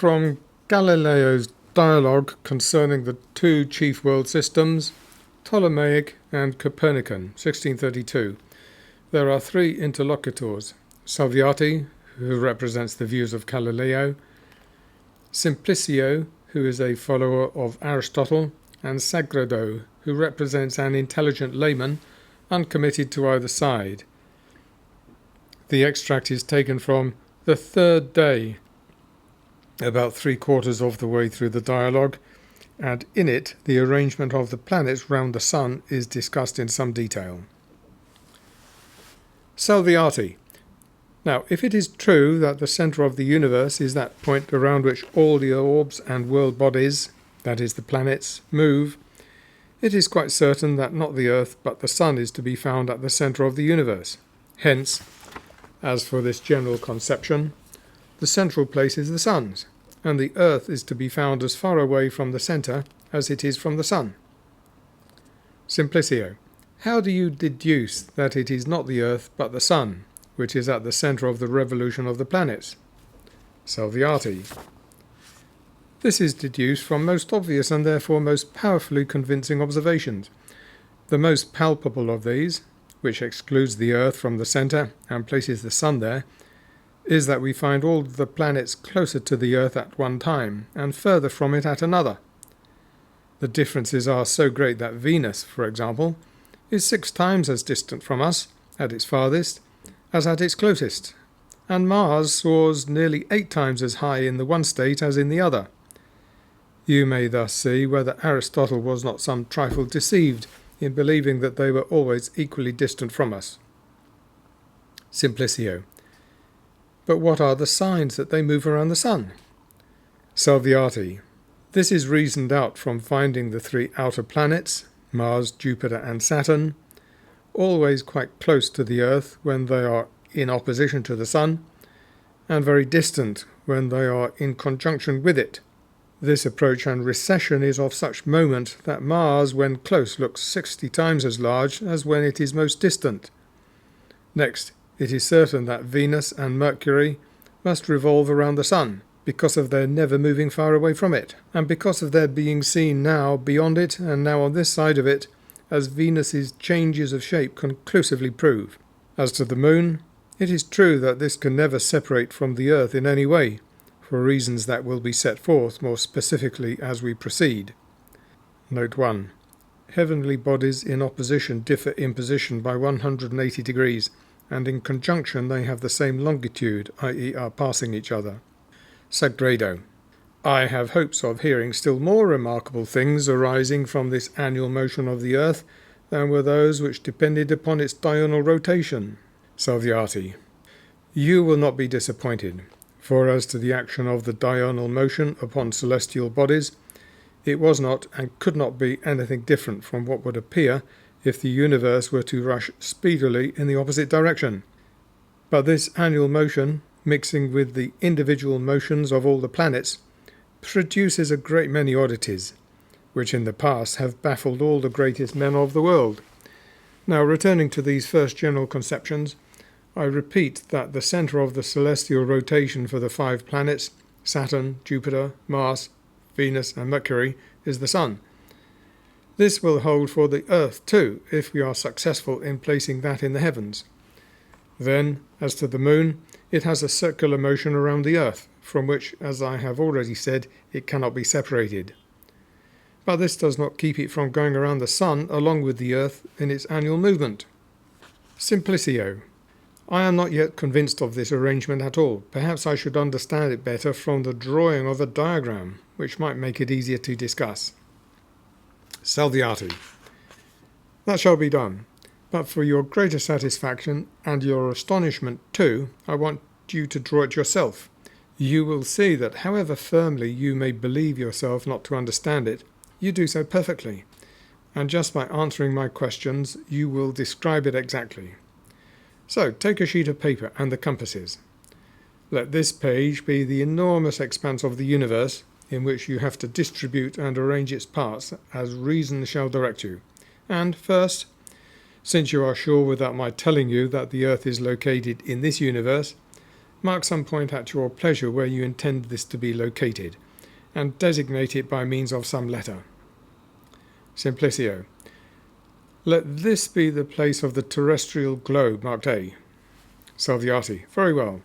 From Galileo's dialogue concerning the two chief world systems, Ptolemaic and Copernican, 1632, there are three interlocutors: Salviati, who represents the views of Galileo; Simplicio, who is a follower of Aristotle; and Sagredo, who represents an intelligent layman, uncommitted to either side. The extract is taken from The Third Day, about 3/4 of the way through the dialogue, and in it the arrangement of the planets round the Sun is discussed in some detail. Salviati. Now, if it is true that the centre of the universe is that point around which all the orbs and world bodies, that is the planets, move, it is quite certain that not the Earth but the Sun is to be found at the centre of the universe. Hence, as for this general conception, the central place is the Sun's, and the Earth is to be found as far away from the centre as it is from the Sun. Simplicio. How do you deduce that it is not the Earth but the Sun, which is at the centre of the revolution of the planets? Salviati. This is deduced from most obvious and therefore most powerfully convincing observations. The most palpable of these, which excludes the Earth from the centre and places the Sun there, is that we find all the planets closer to the Earth at one time and further from it at another. The differences are so great that Venus, for example, is 6 times as distant from us at its farthest as at its closest, and Mars soars nearly 8 times as high in the one state as in the other. You may thus see whether Aristotle was not some trifle deceived in believing that they were always equally distant from us. Simplicio. But what are the signs that they move around the Sun? Salviati. This is reasoned out from finding the 3 outer planets, Mars, Jupiter and Saturn, always quite close to the Earth when they are in opposition to the Sun, and very distant when they are in conjunction with it. This approach and recession is of such moment that Mars, when close, looks 60 times as large as when it is most distant. Next, it is certain that Venus and Mercury must revolve around the Sun, because of their never moving far away from it, and because of their being seen now beyond it and now on this side of it, as Venus's changes of shape conclusively prove. As to the Moon, it is true that this can never separate from the Earth in any way, for reasons that will be set forth more specifically as we proceed. Note 1. Heavenly bodies in opposition differ in position by 180 degrees, and in conjunction they have the same longitude, i.e. are passing each other. Sagredo. I have hopes of hearing still more remarkable things arising from this annual motion of the Earth than were those which depended upon its diurnal rotation. Salviati. You will not be disappointed, for as to the action of the diurnal motion upon celestial bodies, it was not and could not be anything different from what would appear if the universe were to rush speedily in the opposite direction. But this annual motion, mixing with the individual motions of all the planets, produces a great many oddities, which in the past have baffled all the greatest men of the world. Now, returning to these first general conceptions, I repeat that the centre of the celestial rotation for the 5 planets, Saturn, Jupiter, Mars, Venus and Mercury, is the Sun. This will hold for the Earth too, if we are successful in placing that in the heavens. Then, as to the Moon, it has a circular motion around the Earth, from which, as I have already said, it cannot be separated. But this does not keep it from going around the Sun along with the Earth in its annual movement. Simplicio. I am not yet convinced of this arrangement at all. Perhaps I should understand it better from the drawing of a diagram, which might make it easier to discuss. Salviati. That shall be done. But for your greater satisfaction, and your astonishment too, I want you to draw it yourself. You will see that however firmly you may believe yourself not to understand it, you do so perfectly, and just by answering my questions you will describe it exactly. So take a sheet of paper and the compasses. Let this page be the enormous expanse of the universe, in which you have to distribute and arrange its parts as reason shall direct you. And first, since you are sure without my telling you that the Earth is located in this universe, Mark some point at your pleasure where you intend this to be located, and designate it by means of some letter. Simplicio. Let this be the place of the terrestrial globe marked A. Salviati. Very well.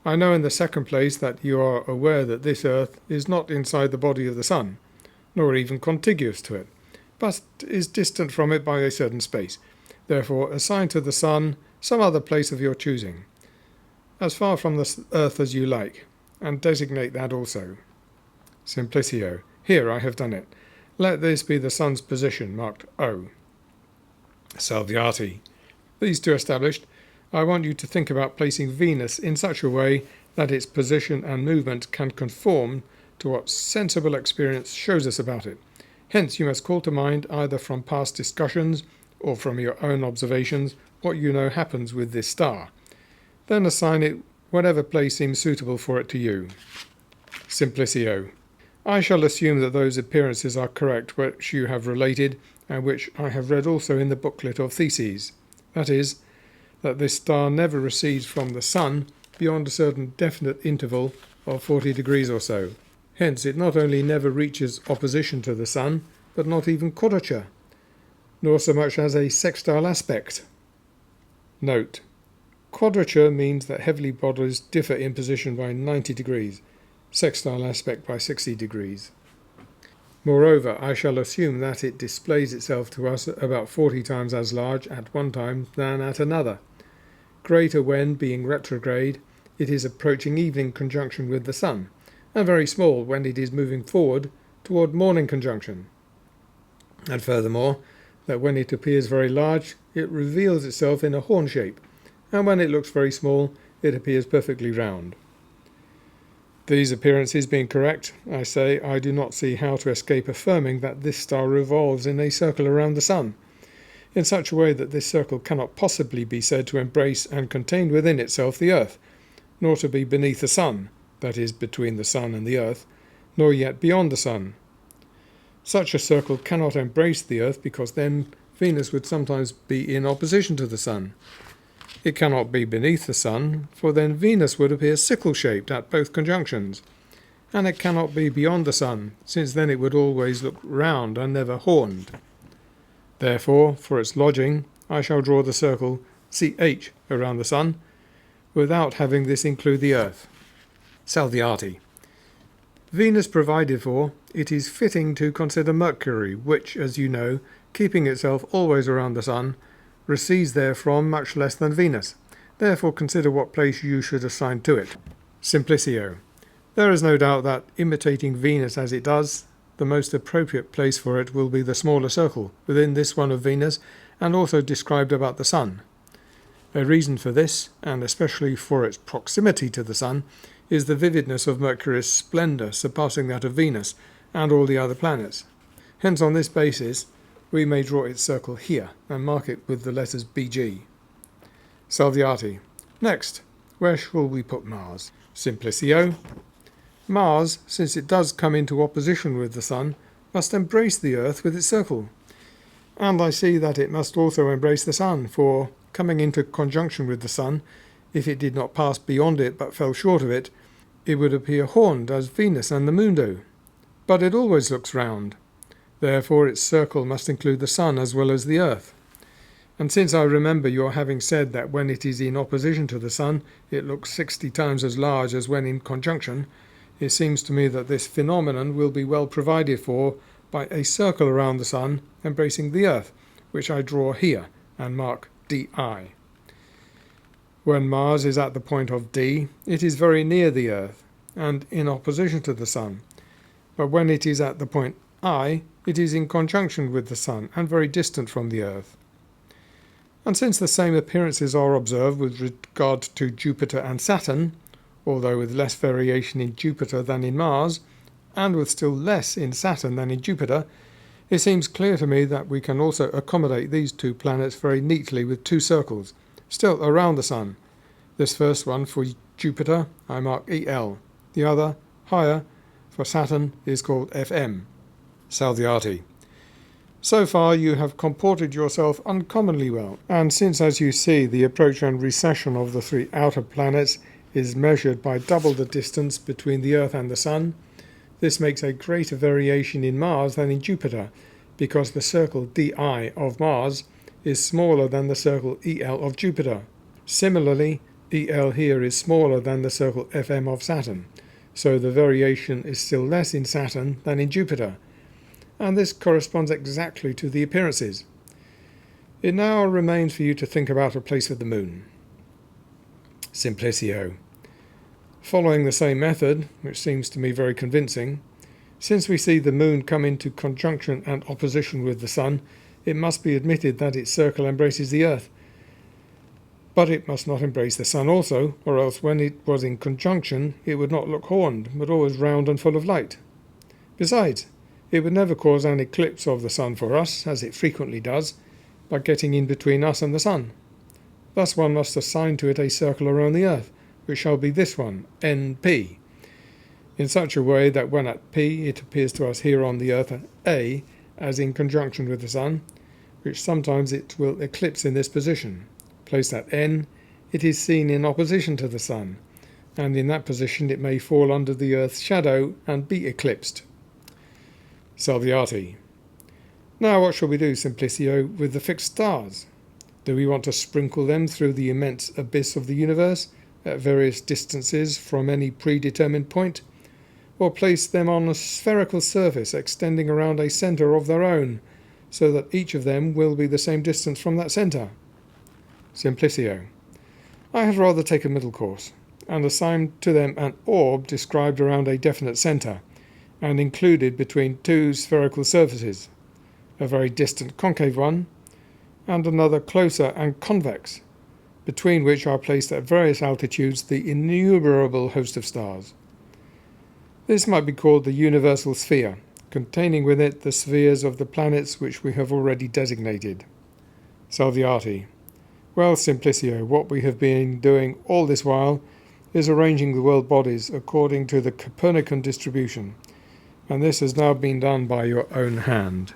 I know in the second place that you are aware that this earth is not inside the body of the sun, nor even contiguous to it, but is distant from it by a certain space. Therefore, assign to the sun some other place of your choosing, as far from the earth as you like, and designate that also. Simplicio. Here I have done it. Let this be the sun's position, marked O. Salviati. These two established, I want you to think about placing Venus in such a way that its position and movement can conform to what sensible experience shows us about it. Hence you must call to mind, either from past discussions or from your own observations, what you know happens with this star. Then assign it whatever place seems suitable for it to you. Simplicio. I shall assume that those appearances are correct which you have related, and which I have read also in the booklet of Theses. That is, that this star never recedes from the sun beyond a certain definite interval of 40 degrees or so. Hence it not only never reaches opposition to the sun, but not even quadrature, nor so much as a sextile aspect. Note: quadrature means that heavenly bodies differ in position by 90 degrees, sextile aspect by 60 degrees. Moreover, I shall assume that it displays itself to us about 40 times as large at one time than at another, greater when, being retrograde, it is approaching evening conjunction with the sun, and very small when it is moving forward toward morning conjunction. And furthermore, that when it appears very large, it reveals itself in a horn shape, and when it looks very small, it appears perfectly round. These appearances being correct, I say I do not see how to escape affirming that this star revolves in a circle around the sun, in such a way that this circle cannot possibly be said to embrace and contain within itself the earth, nor to be beneath the sun, that is, between the sun and the earth, nor yet beyond the sun. Such a circle cannot embrace the earth, because then Venus would sometimes be in opposition to the sun. It cannot be beneath the sun, for then Venus would appear sickle-shaped at both conjunctions, and it cannot be beyond the sun, since then it would always look round and never horned. Therefore, for its lodging, I shall draw the circle CH around the sun, without having this include the earth. Salviati. Venus provided for, it is fitting to consider Mercury, which, as you know, keeping itself always around the sun, recedes therefrom much less than Venus. Therefore consider what place you should assign to it. Simplicio. There is no doubt that, imitating Venus as it does, the most appropriate place for it will be the smaller circle, within this one of Venus, and also described about the sun. A reason for this, and especially for its proximity to the sun, is the vividness of Mercury's splendour surpassing that of Venus, and all the other planets. Hence, on this basis, we may draw its circle here, and mark it with the letters BG. Salviati. Next, where shall we put Mars? Simplicio. Mars, since it does come into opposition with the sun, must embrace the earth with its circle. And I see that it must also embrace the sun, for, coming into conjunction with the sun, if it did not pass beyond it but fell short of it, it would appear horned as Venus and the moon do. But it always looks round. Therefore its circle must include the sun as well as the earth. And since I remember your having said that when it is in opposition to the sun, it looks 60 times as large as when in conjunction, it seems to me that this phenomenon will be well provided for by a circle around the sun embracing the earth, which I draw here and mark DI. When Mars is at the point of D, it is very near the earth and in opposition to the sun, but when it is at the point I, it is in conjunction with the sun and very distant from the earth. And since the same appearances are observed with regard to Jupiter and Saturn, although with less variation in Jupiter than in Mars, and with still less in Saturn than in Jupiter, it seems clear to me that we can also accommodate these two planets very neatly with two circles, still around the sun. This first one for Jupiter I mark EL, the other, higher, for Saturn is called FM. Salviati. So far you have comported yourself uncommonly well, and since, as you see, the approach and recession of the three outer planets is measured by double the distance between the Earth and the Sun. This makes a greater variation in Mars than in Jupiter, because the circle DI of Mars is smaller than the circle EL of Jupiter. Similarly, EL here is smaller than the circle FM of Saturn, so the variation is still less in Saturn than in Jupiter, and this corresponds exactly to the appearances. It now remains for you to think about a place for the Moon. Simplicio. Following the same method, which seems to me very convincing, since we see the Moon come into conjunction and opposition with the Sun, it must be admitted that its circle embraces the Earth. But it must not embrace the Sun also, or else when it was in conjunction it would not look horned, but always round and full of light. Besides, it would never cause an eclipse of the Sun for us, as it frequently does, by getting in between us and the Sun. Thus one must assign to it a circle around the Earth, which shall be this one, NP, in such a way that when at P it appears to us here on the Earth at A as in conjunction with the Sun, which sometimes it will eclipse in this position. Placed at N, it is seen in opposition to the Sun, and in that position it may fall under the Earth's shadow and be eclipsed. Salviati. Now what shall we do, Simplicio, with the fixed stars? Do we want to sprinkle them through the immense abyss of the universe at various distances from any predetermined point, or place them on a spherical surface extending around a centre of their own, so that each of them will be the same distance from that centre? Simplicio. I had rather take a middle course, and assign to them an orb described around a definite centre, and included between two spherical surfaces, a very distant concave one, and another closer and convex, between which are placed at various altitudes the innumerable host of stars. This might be called the universal sphere, containing within it the spheres of the planets which we have already designated. Salviati. Well, Simplicio, what we have been doing all this while is arranging the world bodies according to the Copernican distribution, and this has now been done by your own hand.